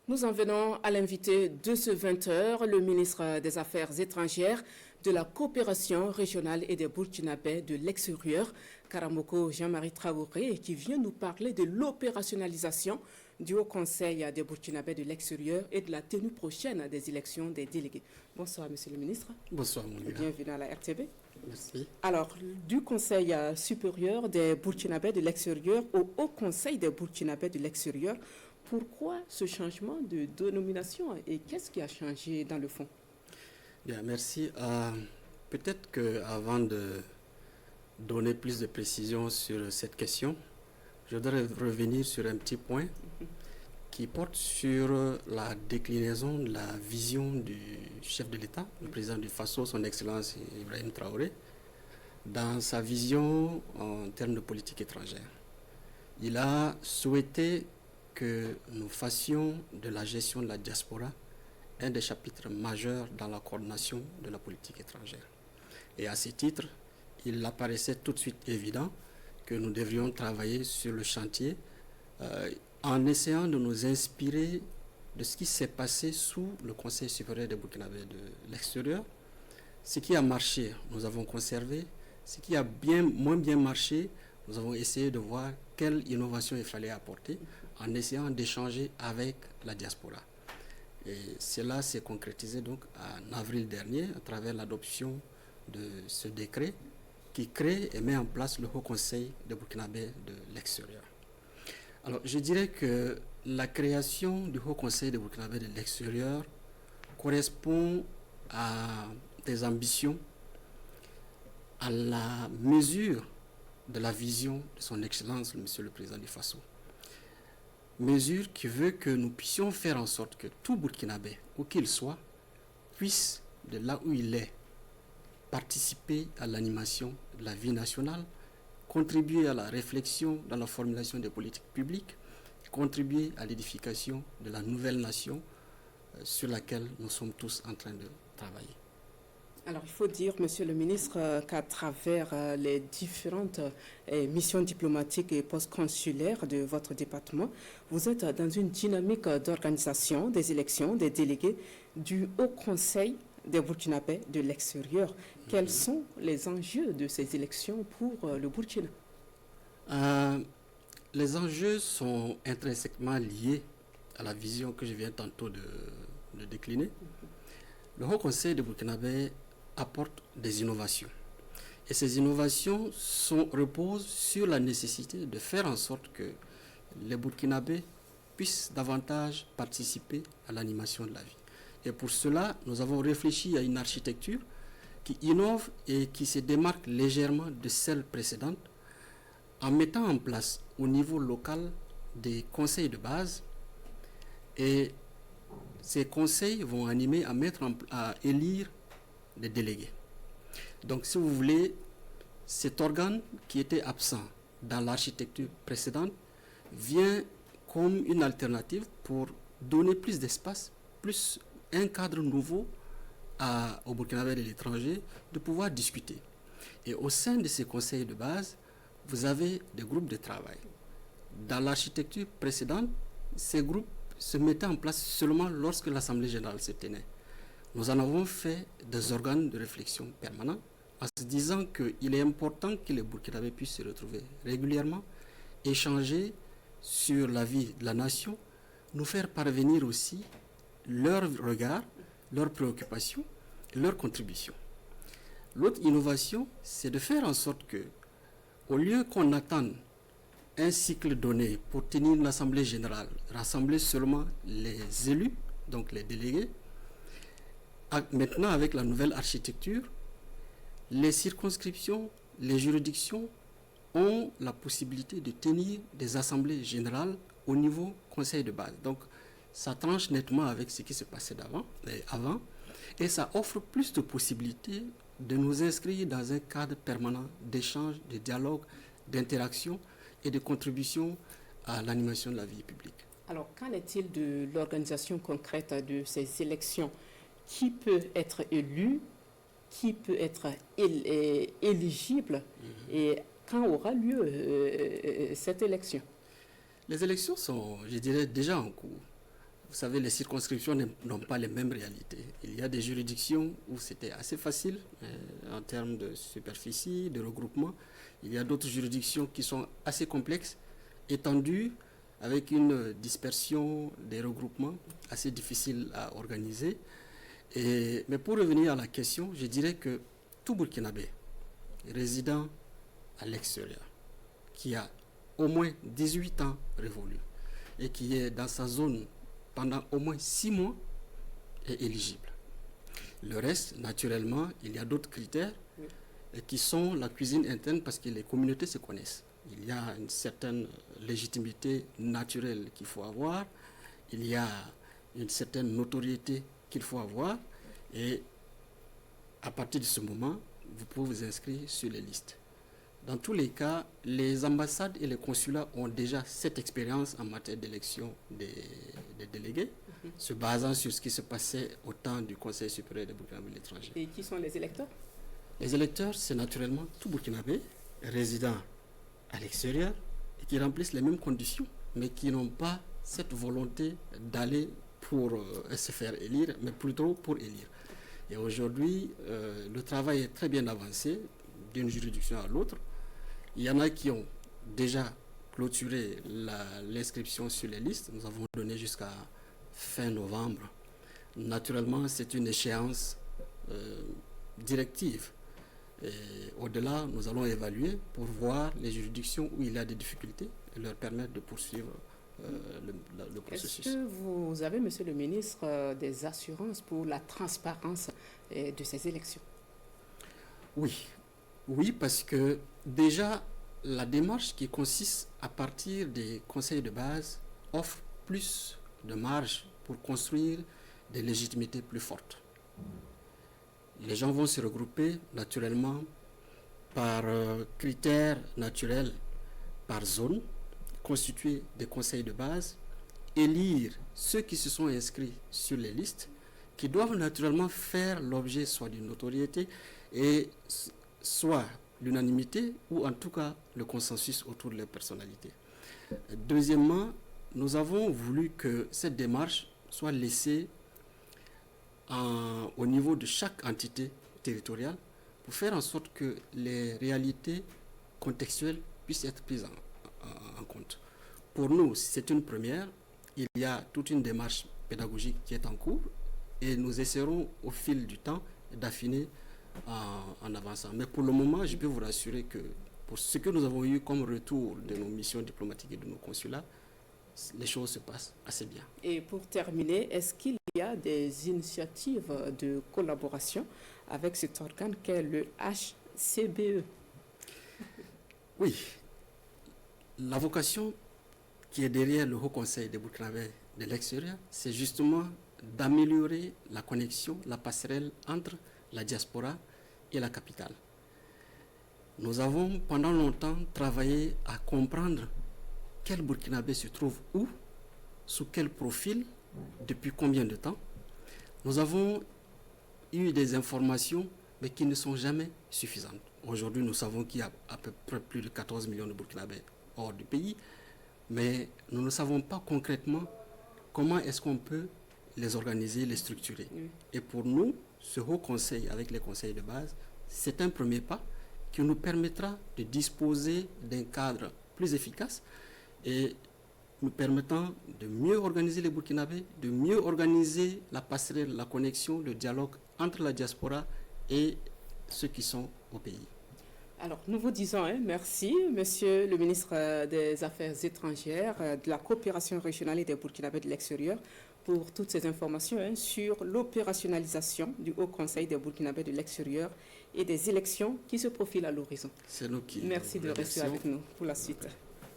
Nous en venons à l'invité de ce 20h, le ministre des Affaires étrangères, de la coopération régionale et des Burkinabés de l'extérieur, Karamoko Jean-Marie Traoré, qui vient nous parler de l'opérationnalisation du Haut Conseil des Burkinabés de l'extérieur et de la tenue prochaine des élections des délégués. Bonsoir, monsieur le ministre. Bonsoir, mon gars. Bienvenue à la RTB. Merci. Alors, du Conseil supérieur des Burkinabés de l'extérieur au Haut Conseil des Burkinabés de l'extérieur, pourquoi ce changement de dénomination et qu'est-ce qui a changé dans le fond? Bien, merci. Peut-être qu'avant de donner plus de précisions sur cette question, je voudrais revenir sur un petit point qui porte sur la déclinaison de la vision du chef de l'État, le président du FASO, son Excellence Ibrahim Traoré, dans sa vision en termes de politique étrangère. Il a souhaité que nous fassions de la gestion de la diaspora un des chapitres majeurs dans la coordination de la politique étrangère. Et à ce titre, il apparaissait tout de suite évident que nous devrions travailler sur le chantier en essayant de nous inspirer de ce qui s'est passé sous le Conseil supérieur des Burkinabés de l'extérieur. Ce qui a marché, nous avons conservé. Ce qui a moins bien marché, nous avons essayé de voir quelle innovation il fallait apporter en essayant d'échanger avec la diaspora. Et cela s'est concrétisé donc en avril dernier à travers l'adoption de ce décret qui crée et met en place le Haut Conseil des Burkinabés de l'extérieur. Alors je dirais que la création du Haut Conseil des Burkinabés de l'extérieur correspond à des ambitions, à la mesure de la vision de son Excellence, Monsieur le Président du FASO. Mesure qui veut que nous puissions faire en sorte que tout Burkinabé, où qu'il soit, puisse, de là où il est, participer à l'animation de la vie nationale, contribuer à la réflexion dans la formulation des politiques publiques, contribuer à l'édification de la nouvelle nation sur laquelle nous sommes tous en train de travailler. Alors, il faut dire, monsieur le ministre, qu'à travers les différentes missions diplomatiques et post-consulaires de votre département, vous êtes dans une dynamique d'organisation des élections des délégués du Haut Conseil des Burkinabés de l'extérieur. Quels sont les enjeux de ces élections pour le Burkina? Les enjeux sont intrinsèquement liés à la vision que je viens tantôt de décliner. Le Haut Conseil des Burkinabés apporte des innovations. Et ces innovations reposent sur la nécessité de faire en sorte que les Burkinabés puissent davantage participer à l'animation de la vie. Et pour cela, nous avons réfléchi à une architecture qui innove et qui se démarque légèrement de celle précédente en mettant en place au niveau local des conseils de base. Et ces conseils vont animer à élire des délégués. Donc, si vous voulez, cet organe qui était absent dans l'architecture précédente vient comme une alternative pour donner plus d'espace, plus un cadre nouveau aux Burkinabés de l'étranger de pouvoir discuter. Et au sein de ces conseils de base, vous avez des groupes de travail. Dans l'architecture précédente, ces groupes se mettaient en place seulement lorsque l'Assemblée générale se tenait. Nous en avons fait des organes de réflexion permanents en se disant qu'il est important que les Burkinabés puissent se retrouver régulièrement, échanger sur la vie de la nation, nous faire parvenir aussi leur regard, leurs préoccupations, leurs contributions. L'autre innovation, c'est de faire en sorte que, au lieu qu'on attende un cycle donné pour tenir une assemblée générale, rassembler seulement les élus, donc les délégués, maintenant, avec la nouvelle architecture, les circonscriptions, les juridictions ont la possibilité de tenir des assemblées générales au niveau conseil de base. Donc, ça tranche nettement avec ce qui se passait avant, et ça offre plus de possibilités de nous inscrire dans un cadre permanent d'échange, de dialogue, d'interaction et de contribution à l'animation de la vie publique. Alors, qu'en est-il de l'organisation concrète de ces élections? Qui peut être élu, qui peut être éligible et quand aura lieu cette élection? Les élections sont, je dirais, déjà en cours. vous savez, les circonscriptions n'ont pas les mêmes réalités. Il y a des juridictions où c'était assez facile en termes de superficie, de regroupement. Il y a d'autres juridictions qui sont assez complexes, étendues, avec une dispersion des regroupements assez difficile à organiser. Mais pour revenir à la question, je dirais que tout Burkinabé résidant à l'extérieur, qui a au moins 18 ans révolus et qui est dans sa zone pendant au moins 6 mois, est éligible. Le reste, naturellement, il y a d'autres critères qui sont la cuisine interne parce que les communautés se connaissent. Il y a une certaine légitimité naturelle qu'il faut avoir, il y a une certaine notoriété qu'il faut avoir, et à partir de ce moment, vous pouvez vous inscrire sur les listes. Dans tous les cas, les ambassades et les consulats ont déjà cette expérience en matière d'élection des délégués, se basant sur ce qui se passait au temps du Conseil supérieur des Burkinabés de l'étranger. Et qui sont les électeurs? Les électeurs, c'est naturellement tout Burkinabé, résidant à l'extérieur, et qui remplissent les mêmes conditions, mais qui n'ont pas cette volonté d'aller pour se faire élire, mais plutôt pour élire. Et aujourd'hui, le travail est très bien avancé d'une juridiction à l'autre. Il y en a qui ont déjà clôturé l'inscription sur les listes. Nous avons donné jusqu'à fin novembre. Naturellement, c'est une échéance directive. Et au-delà, nous allons évaluer pour voir les juridictions où il y a des difficultés et leur permettre de poursuivre le processus. Est-ce que vous avez, monsieur le ministre, des assurances pour la transparence de ces élections? Oui, parce que déjà, la démarche qui consiste à partir des conseils de base offre plus de marge pour construire des légitimités plus fortes. Les gens vont se regrouper naturellement par critères naturels, par zone, constituer des conseils de base, élire ceux qui se sont inscrits sur les listes, qui doivent naturellement faire l'objet soit d'une notoriété et soit l'unanimité ou en tout cas le consensus autour de leur personnalité. Deuxièmement, nous avons voulu que cette démarche soit laissée au niveau de chaque entité territoriale pour faire en sorte que les réalités contextuelles puissent être prises en compte. Pour nous, c'est une première. Il y a toute une démarche pédagogique qui est en cours et nous essaierons au fil du temps d'affiner en avançant. Mais pour le moment, je peux vous rassurer que pour ce que nous avons eu comme retour de nos missions diplomatiques et de nos consulats, les choses se passent assez bien. Et pour terminer, est-ce qu'il y a des initiatives de collaboration avec cet organe qu'est le HCBE? Oui. La vocation qui est derrière le Haut Conseil des Burkinabés de l'extérieur, c'est justement d'améliorer la connexion, la passerelle entre la diaspora et la capitale. Nous avons pendant longtemps travaillé à comprendre quel Burkinabé se trouve où, sous quel profil, depuis combien de temps. Nous avons eu des informations, mais qui ne sont jamais suffisantes. Aujourd'hui, nous savons qu'il y a à peu près plus de 14 millions de Burkinabés hors du pays, mais nous ne savons pas concrètement comment est-ce qu'on peut les organiser, les structurer. Et pour nous, ce Haut Conseil avec les conseils de base, c'est un premier pas qui nous permettra de disposer d'un cadre plus efficace et nous permettant de mieux organiser les Burkinabés, de mieux organiser la passerelle, la connexion, le dialogue entre la diaspora et ceux qui sont au pays. Alors, nous vous disons merci, monsieur le ministre des Affaires étrangères, de la coopération régionale et des Burkinabés de l'extérieur, pour toutes ces informations sur l'opérationnalisation du Haut Conseil des Burkinabés de l'extérieur et des élections qui se profilent à l'horizon. C'est nous qui merci de rester avec nous pour la suite.